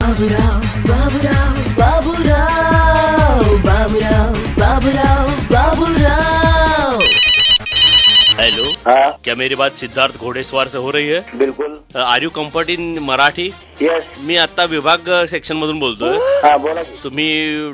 Baburao Baburao Baburao Baburao Baburao Baburao. Hello, हाँ क्या मेरी बात सिद्धार्थ घोडेस्वार से हो रही है? बिल्कुल। Are you comfort in Marathi? Yes. मी आता विभाग सेक्शन मधून बोलतोय. हाँ बोला की. तुम्ही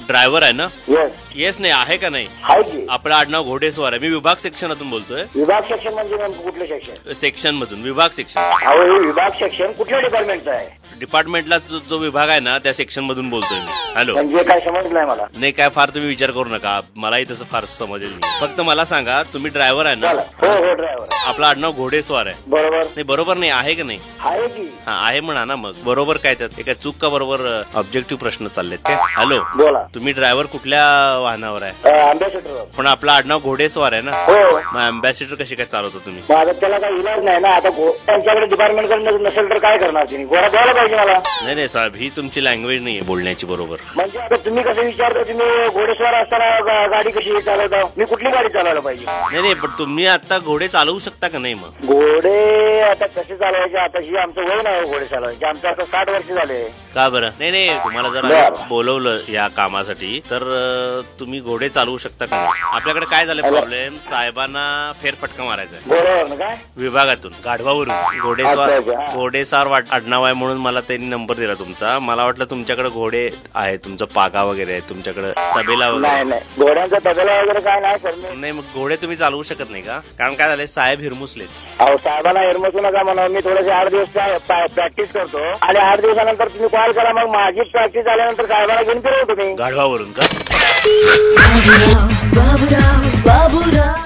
ड्रायव्हर आहे ना? यस. येस नाही आहे का नाही? आहे की. आपलं आडनाव घोडेस्वार आहे. मी विभाग सेक्शनातून बोलतोय. विभाग सेक्शन म्हणजे नेमकं कुठलं सेक्शन? सेक्शन मधून विभाग सेक्शन. अहो हे विभाग सेक्शन कुठल्या डिपार्टमेंटचं आहे? डिपार्टमेंटला जो विभाग आहे ना त्या सेक्शन मधून बोलतोय मी. हॅलो. म्हणजे काय समजलं नाही मला. नाही काय फार तुम्ही विचार करू नका, मलाही तसं फार समजेल नाही. फक्त मला सांगा तुम्ही ड्रायव्हर आहे ना? हो हो ड्रायव्हर. आपलं आडनाव घोडेस्वार आहे. बरोबर. नाही बरोबर नाही आहे का नाही? आहे की. हा आहे म्हणा ना मग. बरोबर काय त्यात काय चूक का बरोबर ऑब्जेक्टिव्ह प्रश्न चाललेत काय? हॅलो. बोला. तुम्ही ड्रायव्हर कुठल्या वाहनावर आहे? अँबॅसेडर. पण आपलं आडनाव घोडेस्वार आहे ना? हो. मग अँबॅसिडर कशी काय चालवतो तुम्ही? माझं त्याला काही इलाज नाही ना. आता त्यांच्याकडे डिपार्टमेंट कडे नसेल तर काय करणार तुम्ही? गोळा द्यायला पाहिजे मला. नाही नाही साहेब, ही तुमची लँग्वेज नाहीये बोलण्याची बरोबर. म्हणजे आता तुम्ही कसं विचारता, तुम्ही घोडेस्वार असताना गाडी कशी चालवता? मी कुठली गाडी चालवायला पाहिजे? नाही नाही, पण तुम्ही आता घोडे चालवू शकता का नाही मग? घोडे आता कसे चालवायचे? आता ही आमचं वय नाही घोडे चालवायचे. आमचं आता 60 वर्ष झाले. का बरं? नाही नाही, तुम्हाला जर बरं. बोलवलं या कामासाठी तर तुम्ही घोडे चालवू शकता का नाही? आपल्याकडे काय झालं प्रॉब्लेम, साहेबांना फेरफटका मारायचा आहे बरोबर ना? काय विभागातून गाढवावरून. अच्छा. घोडेसार आडनाव आहे म्हणून मला त्यांनी नंबर दिला तुमचा. मला वाटलं तुमच्याकडे घोडे आहे, तुमचं पागा वगैरे आहे, तुमच्याकडे तबेला वगैरे. नाही नाही, घोड्यांचा तबेला वगैरे काय नाही सर. नाही मग घोडे तुम्ही चालवू शकत नाही का? कारण काय झालंय, साहेब हिरमुसलेत. अहो साहेबांना हिरमसू नका म्हणा. मी थोडेसे 8 दिवस प्रॅक्टिस करतो आणि 8 दिवसानंतर तुम्ही कॉल करा. मग माझी प्रॅक्टिस झाल्यानंतर साहेबांना घेऊन फिरवतो तुम्ही. गाढवावरून का? बाबूराव बाबूराव बाबूराव.